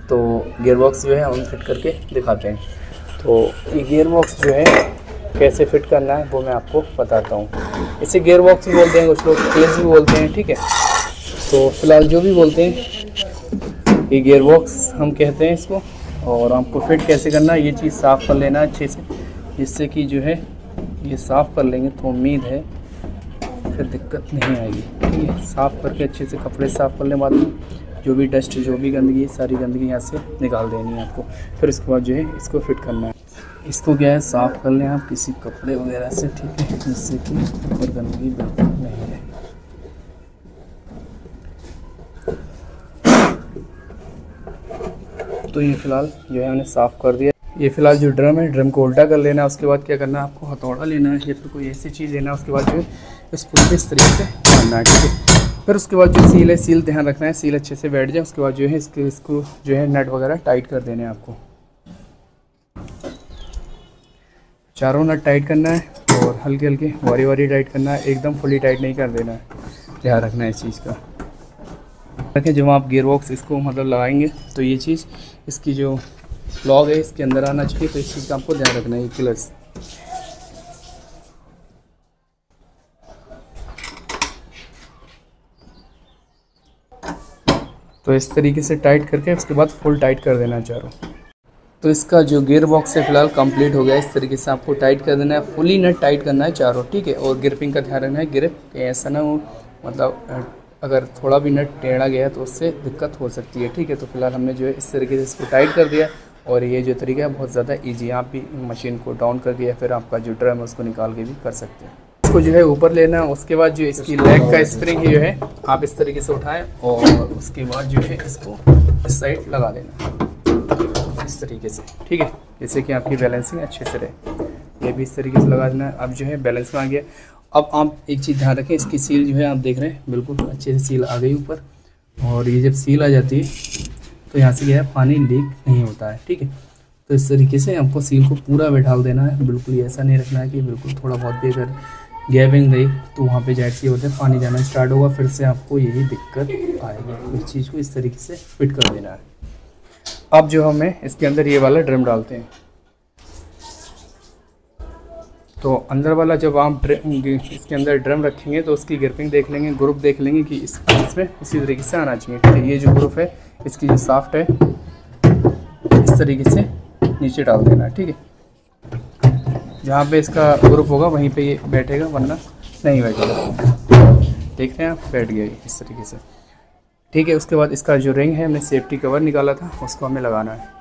तो गियर बॉक्स जो है हम फिट करके दिखाते हैं। तो ये गियर बॉक्स जो है कैसे फिट करना है वो मैं आपको बताता हूँ। इसे गियर बॉक्स भी बोलते हैं, कुछ लोग केस भी बोलते हैं, ठीक है। तो फिलहाल जो भी बोलते हैं ये गियर बॉक्स हम कहते हैं इसको। और आपको फिट कैसे करना है, ये चीज़ साफ़ कर लेना अच्छे से, जिससे कि जो है ये साफ़ कर लेंगे तो उम्मीद है फिर दिक्कत नहीं आएगी, ठीक है। साफ़ करके अच्छे से कपड़े साफ़ करने बाद में जो भी डस्ट, जो भी गंदगी, सारी गंदगी यहाँ से निकाल देनी है आपको। फिर उसके बाद जो है इसको फिट करना है। इसको क्या है, साफ़ कर लें आप किसी कपड़े वगैरह से, ठीक है, जिससे कि ऊपर गंदगी बिल्कुल नहीं है। तो ये फ़िलहाल जो है हमने साफ़ कर दिया। ये फ़िलहाल जो ड्रम है, ड्रम को उल्टा कर लेना है। उसके बाद क्या करना है, आपको हथौड़ा लेना है या फिर कोई ऐसी चीज़ लेना है। उसके बाद जो है इस पुल पे इस तरीके से मारना है, ठीक है। फिर उसके बाद जो सील है, सील ध्यान रखना है सील अच्छे से बैठ जाए। उसके बाद जो है इसको जो है नट वगैरह टाइट कर देने हैं आपको। चारों नट टाइट करना है और हल्के हल्के वारी वारी टाइट करना है, एकदम फुली टाइट नहीं कर देना है, ध्यान रखना है इस चीज़ का। देखिए जब आप गियर बॉक्स इसको मतलब लगाएंगे तो ये चीज़, इसकी जो लॉग है इसके अंदर आना चाहिए, तो इस चीज़ का आपको ध्यान रखना है। क्लच तो इस तरीके से टाइट करके उसके बाद फुल टाइट कर देना है चारों। तो इसका जो गियर बॉक्स है फिलहाल कंप्लीट हो गया। इस तरीके से आपको टाइट कर देना है, फुली नट टाइट करना है चारों, ठीक है। और ग्रिपिंग का ध्यान रखना है, ग्रिप ऐसा ना हो मतलब अगर थोड़ा भी नट टेढ़ा गया तो उससे दिक्कत हो सकती है, ठीक है। तो फिलहाल हमने जो है इस तरीके से इसको टाइट कर दिया। और ये जो तरीका है बहुत ज़्यादा ईजी है, आप भी मशीन को डाउन करके या फिर आपका जो ड्रम है उसको निकाल के भी कर सकते हैं। इसको जो है ऊपर लेना है। उसके बाद जो इसकी लेग का स्प्रिंग जो है आप इस तरीके से उठाएं और उसके बाद जो है इसको इस साइड लगा देना इस तरीके से, ठीक है, जैसे कि आपकी बैलेंसिंग अच्छे से रहे। ये भी इस तरीके से लगा देना है। अब जो है बैलेंस में आ गया। अब आप एक चीज़ ध्यान रखें, इसकी सील जो है आप देख रहे हैं बिल्कुल अच्छे से सील आ गई ऊपर। और ये जब सील आ जाती है तो यहाँ से क्या है पानी लीक नहीं होता है, ठीक है। तो इस तरीके से आपको सील को पूरा बैठा देना है, बिल्कुल ऐसा नहीं रखना है कि बिल्कुल थोड़ा बहुत भी अगर गैपिंग रही तो वहाँ पे जाहिर सी होता है पानी जाना स्टार्ट होगा, फिर से आपको यही दिक्कत आएगी। इस चीज़ को इस तरीके से फिट कर देना है। अब जो हमें इसके अंदर ये वाला ड्रम डालते हैं, तो अंदर वाला जब आप इसके अंदर ड्रम रखेंगे तो उसकी ग्रिपिंग देख लेंगे, ग्रुप देख लेंगे कि इसमें इसी तरीके से आना चाहिए, ठीक है। ये जो ग्रुप है इसकी जो साफ्ट है इस तरीके से नीचे डाल देना है, ठीक है। जहाँ पे इसका ग्रुप होगा वहीं पे ये बैठेगा, वरना नहीं बैठेगा। देख रहे हैं आप, बैठ गया इस तरीके से, ठीक है। उसके बाद इसका जो रिंग है हमने सेफ्टी कवर निकाला था उसको हमें लगाना है।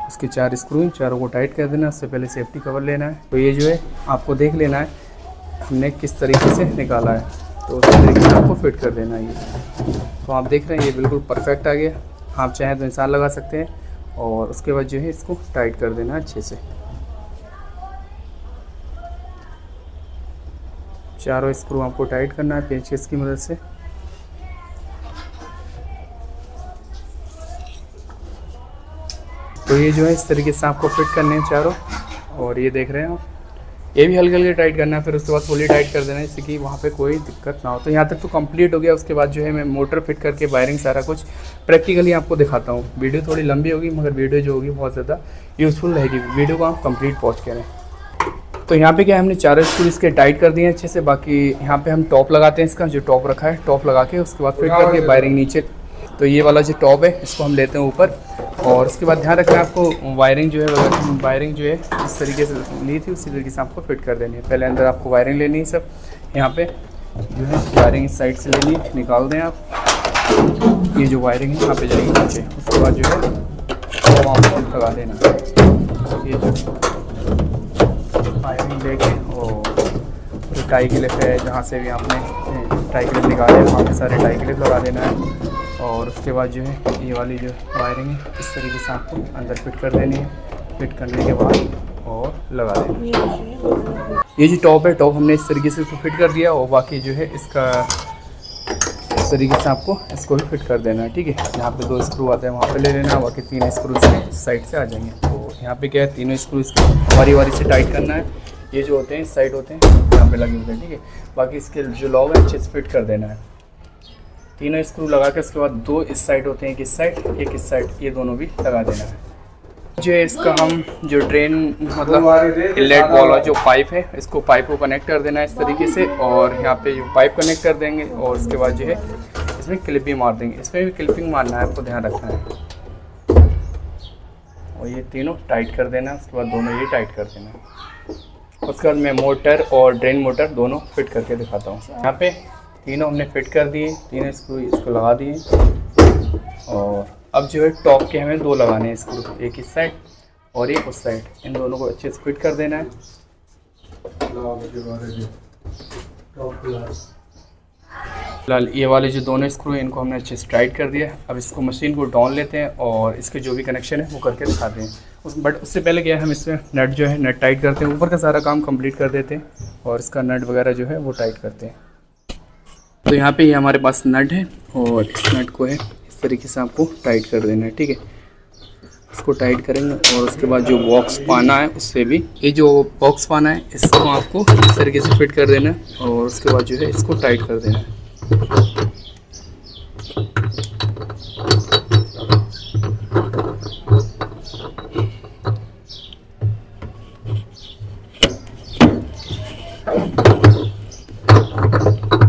उसके 4 स्क्रू चारों को टाइट कर देना है। उससे पहले सेफ्टी कवर लेना है। तो ये जो है आपको देख लेना है हमने किस तरीके से निकाला है, तो उस तरीके से आपको फिट कर देना है ये। तो आप देख रहे हैं ये बिल्कुल परफेक्ट आ गया। आप चाहें तो निशान लगा सकते हैं। और उसके बाद जो है इसको टाइट कर देना है अच्छे से। चारों स्क्रू आपको टाइट करना है पेंचकस की मदद से। तो ये जो है इस तरीके से आपको फिट करने हैं चारों। और ये देख रहे हैं आप, ये भी हल्के हल्के टाइट करना है, फिर उसके बाद फुली टाइट कर देना है, इससे कि वहाँ पे कोई दिक्कत ना हो। तो यहाँ तक तो कंप्लीट हो गया। उसके बाद जो है मैं मोटर फिट करके वायरिंग सारा कुछ प्रैक्टिकली आपको दिखाता हूँ। वीडियो थोड़ी लंबी होगी मगर वीडियो जो होगी बहुत ज़्यादा यूज़फुल रहेगी। वीडियो को आप कंप्लीट वॉच करें। तो यहाँ पे क्या हमने 4 स्क्रू इसके टाइट कर दिए अच्छे से। बाकी यहाँ पे हम टॉप लगाते हैं, इसका जो टॉप रखा है टॉप लगा के उसके बाद फिट करके वायरिंग नीचे। तो ये वाला जो टॉप है इसको हम लेते हैं ऊपर। और उसके बाद ध्यान रखना है आपको वायरिंग जो है इस तरीके से ली थी उसी तरीके से आपको फिट कर देनी है। पहले अंदर आपको वायरिंग लेनी है सब। यहाँ पे जो है वायरिंग इस साइड से लेनी, निकाल दें आप। ये जो वायरिंग है यहाँ पे जाएगी नीचे। उसके बाद जो है वो आपको लगा देना। ये जो वायरिंग लेके और टाई क्लिप है, जहाँ से भी आपने टाई क्लिप निकाले वहाँ पे सारे टाई क्लिप लगा देना है। और उसके बाद जो है ये वाली जो वायरिंग है इस तरीके से आपको अंदर फिट कर देनी है। फिट करने के बाद और लगा देनी है। ये जो टॉप है, टॉप हमने इस तरीके से इसको फिट कर दिया। और बाकी जो है इसका इस तरीके से आपको इसको भी फिट कर देना है, ठीक है। यहाँ पे 2 स्क्रू आते हैं वहाँ पे ले लेना, बाकी 3 स्क्रू इस साइड से आ जाएंगे। तो यहाँ पे क्या है 3 स्क्रू इसको वारी वारी से टाइट करना है। ये जो होते हैं इस साइड होते हैं, यहाँ पे लगे होते हैं, ठीक है। बाकी इसके जो लॉग है अच्छे से फिट कर देना है। 3 स्क्रू लगा के उसके बाद 2 इस साइड होते हैं, एक इस साइड एक इस साइड, ये दोनों भी लगा देना है। जो है इसका हम जो ड्रेन मतलब इनलेट वाला जो पाइप है, इसको पाइप को कनेक्ट कर देना है इस तरीके से, और यहाँ पे जो पाइप कनेक्ट कर देंगे और उसके बाद जो है इसमें क्लिप भी मार देंगे। इसमें भी क्लिपिंग मारना है, आपको ध्यान रखना है। और ये तीनों टाइट कर देना है, उसके बाद दोनों ये टाइट कर देना है। उसके बाद मैं मोटर और ड्रेन मोटर दोनों फिट करके दिखाता हूँ। यहाँ पे तीनों हमने फिट कर दिए, तीनों स्क्रू इसको लगा दिए। और अब जो है टॉप के हमें 2 लगाने हैं स्क्रू, एक इस साइड और एक उस साइड। इन दोनों को अच्छे से फिट कर देना है। फिलहाल ये वाले जो दोनों स्क्रू हैं इनको हमने अच्छे से टाइट कर दिया। अब इसको मशीन को डाउन लेते हैं और इसके जो भी कनेक्शन है वो करके दिखाते हैं। बट उससे पहले क्या है, हम इसमें नट जो है नट टाइट करते हैं, ऊपर का सारा काम कंप्लीट कर देते हैं और इसका नट वगैरह जो है वो टाइट करते हैं। तो यहाँ पे ये हमारे पास नट है और इस नट को है इस तरीके से आपको टाइट कर देना है, ठीक है। इसको टाइट करेंगे और उसके बाद जो बॉक्स पाना है उससे भी, ये जो बॉक्स पाना है इसको आपको इस तरीके से फिट कर देना है और उसके बाद जो है इसको टाइट कर देना है।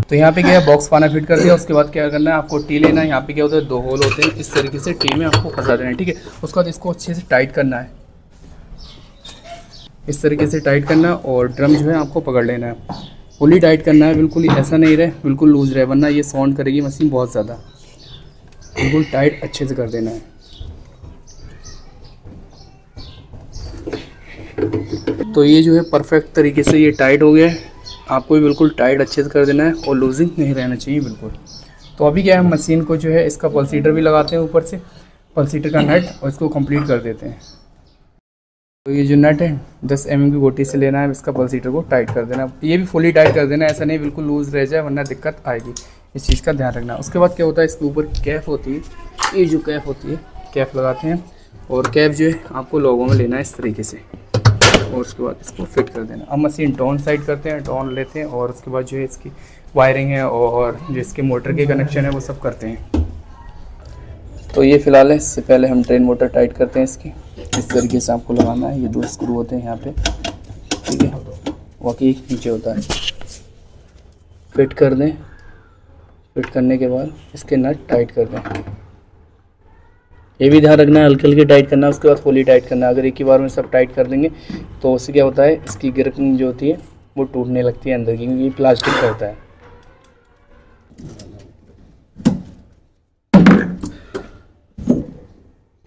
तो यहाँ पे क्या है, बॉक्स पाना फिट कर दिया। उसके बाद क्या करना है, आपको टी लेना है। यहाँ पे क्या होता है, 2 होल होते हैं, इस तरीके से टी में आपको फंसा देना है, ठीक है। उसके बाद इसको अच्छे से टाइट करना है, इस तरीके से टाइट करना है और ड्रम जो है आपको पकड़ लेना है। फुली टाइट करना है, बिल्कुल ऐसा नहीं रहे बिल्कुल लूज रहे, वरना ये साउंड करेगी मशीन बहुत ज़्यादा। बिल्कुल टाइट अच्छे से कर देना है। तो ये जो है परफेक्ट तरीके से ये टाइट हो गया है। आपको भी बिल्कुल टाइट अच्छे से कर देना है और लूजिंग नहीं रहना चाहिए बिल्कुल। तो अभी क्या है, हम मशीन को जो है इसका पल्सीटर भी लगाते हैं ऊपर से, पल्सीटर का नट, और इसको कंप्लीट कर देते हैं। तो ये जो नट है 10 mm की गोटी से लेना है, इसका पल्सीटर को टाइट कर देना। ये भी फुली टाइट कर देना है, ऐसा नहीं बिल्कुल लूज़ रह जाए वरना दिक्कत आएगी, इस चीज़ का ध्यान रखना। उसके बाद क्या होता है, इसके ऊपर कैप होती है, ये जो कैप होती है कैप लगाते हैं और कैप जो है आपको लोगों में लेना है इस तरीके से और उसके बाद इसको फिट कर देना। अब मशीन डाउन साइड करते हैं, डाउन लेते हैं और उसके बाद जो है इसकी वायरिंग है और जो इसके मोटर के कनेक्शन है वो सब करते हैं। तो ये फ़िलहाल है, इससे पहले हम ड्रेन मोटर टाइट करते हैं इसकी। इस तरीके से आपको लगाना है, ये 2 स्क्रू होते हैं यहाँ पे, ठीक है, बाकी नीचे होता है। फिट कर दें, फिट करने के बाद इसके नट टाइट कर दें। ये भी ध्यान रखना है, हल्के हल्के टाइट करना है, उसके बाद फुली टाइट करना है। अगर एक ही बार में सब टाइट कर देंगे तो उससे क्या होता है, इसकी ग्रिपिंग जो होती है वो टूटने लगती है अंदर की, क्योंकि प्लास्टिक का होता है।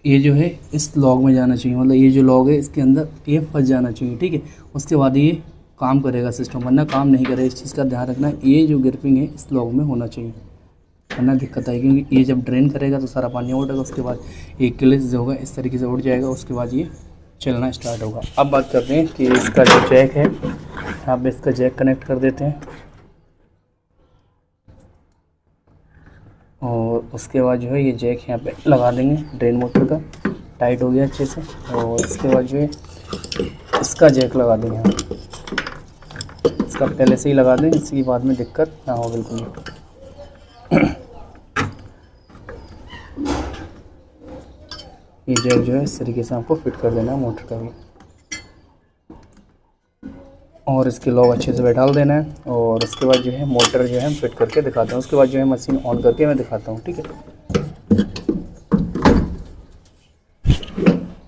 ये जो है इस लॉग में जाना चाहिए, मतलब ये जो लॉग है इसके अंदर ये फंस जाना चाहिए, ठीक है। उसके बाद ये काम करेगा सिस्टम, वरना काम नहीं करेगा। इस चीज़ का ध्यान रखना है, ये जो ग्रिपिंग है इस लॉग में होना चाहिए, वरना दिक्कत आएगी, क्योंकि ये जब ड्रेन करेगा तो सारा पानी उड़ेगा। उसके बाद ये क्लिच जो होगा इस तरीके से उड़ जाएगा, उसके बाद ये चलना स्टार्ट होगा। अब बात करते हैं कि इसका जो जैक है, यहाँ पे इसका जैक कनेक्ट कर देते हैं और उसके बाद जो है ये जैक यहाँ पे लगा देंगे ड्रेन मोटर का। टाइट हो गया अच्छे से। और इसके बाद जो है इसका जैक लगा देंगे, इसका पहले से ही लगा दें, इसकी बाद में दिक्कत ना हो बिल्कुल। ये जैक जो है इस तरीके से आपको फिट कर देना है मोटर का भी, और इसके लॉक अच्छे से बैठा देना है। और उसके बाद जो है मोटर जो है हम फिट करके दिखाते हैं। उसके बाद जो है मशीन ऑन करके मैं दिखाता हूँ, ठीक है।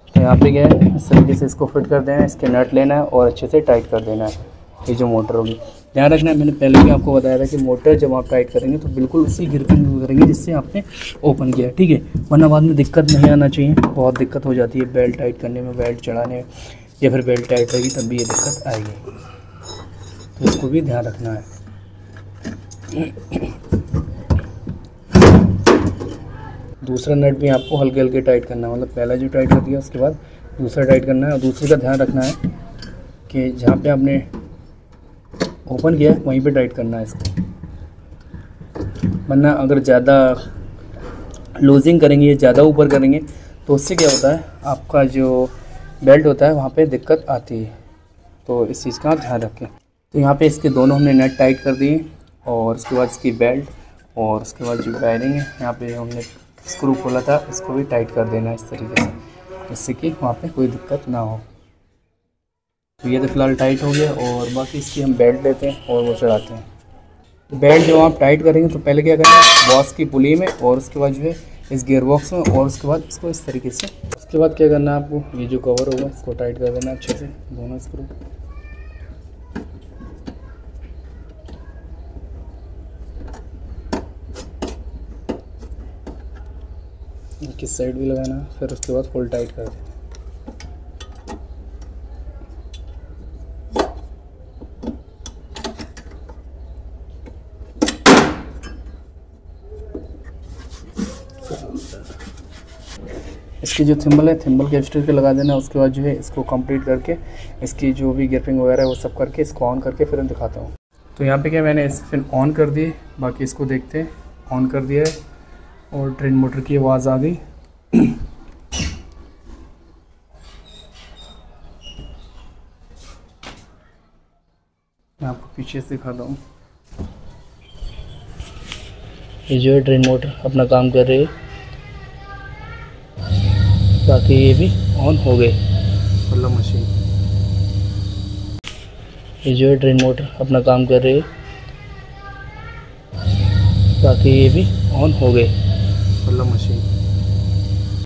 तो यहाँ पे क्या है, इस तरीके से इसको फिट कर देना है, इसके नट लेना है और अच्छे से टाइट कर देना है। ये जो मोटर होगी, ध्यान रखना है, मैंने पहले भी आपको बताया था कि मोटर जब आप टाइट करेंगे तो बिल्कुल उसी ग्रिपिंग करेंगे जिससे आपने ओपन किया, ठीक है। वरना बाद में दिक्कत नहीं आना चाहिए, बहुत दिक्कत हो जाती है बेल्ट टाइट करने में, बेल्ट चढ़ाने या फिर बेल्ट टाइट रहेगी तब भी ये दिक्कत आएगी, तो इसको भी ध्यान रखना है। दूसरा नट भी आपको हल्के हल्के टाइट करना है, मतलब पहला जो टाइट कर दिया उसके बाद दूसरा टाइट करना है। और दूसरे का ध्यान रखना है कि जहाँ पे आपने ओपन किया है वहीं पे टाइट करना है इसको, वरना अगर ज़्यादा लूजिंग करेंगे, ज़्यादा ऊपर करेंगे तो उससे क्या होता है, आपका जो बेल्ट होता है वहाँ पे दिक्कत आती है। तो इस चीज़ का ध्यान रखें। तो यहाँ पे इसके दोनों हमने नट टाइट कर दिए और उसके बाद इसकी बेल्ट और उसके बाद जो वायरिंग है यहाँ पे हमने स्क्रू खोला था इसको भी टाइट कर देना है इस तरीके से। जिससे कि वहाँ पे कोई दिक्कत ना हो। तो ये तो फ़िलहाल टाइट हो गया, और बाकी इसकी हम बेल्ट लेते हैं और वो चढ़ाते हैं। बेल्ट जो आप टाइट करेंगे तो पहले क्या करना, बॉक्स की पुली में, और उसके बाद जो है इस गियर बॉक्स में, और उसके बाद इसको इस तरीके से। उसके बाद क्या करना है आपको, ये जो कवर होगा इसको टाइट कर देना अच्छे से, दोनों स्क्रू। किस साइड भी लगाना है, फिर उसके बाद फुल टाइट कर देना। इसकी जो थिम्बल है, थिम्बल के एक्स्ट्रा के लगा देना। उसके बाद जो है इसको कंप्लीट करके इसकी जो भी गियरिंग वगैरह है वो सब करके इसको ऑन करके फिर दिखाता हूँ। तो यहाँ पे क्या मैंने इस फिर ऑन कर दिए, बाकी इसको देखते हैं। ऑन कर दिया है और ट्रेन मोटर की आवाज़ आ गई। मैं आपको पीछे से दिखाता हूँ। ये जो है ट्रेन मोटर अपना काम कर रही है, बाकी ये भी ऑन हो गए। मतलब मशीन, ये जो है ट्रेन मोटर अपना काम कर रही है, बाकी ये भी ऑन हो गए। मतलब मशीन।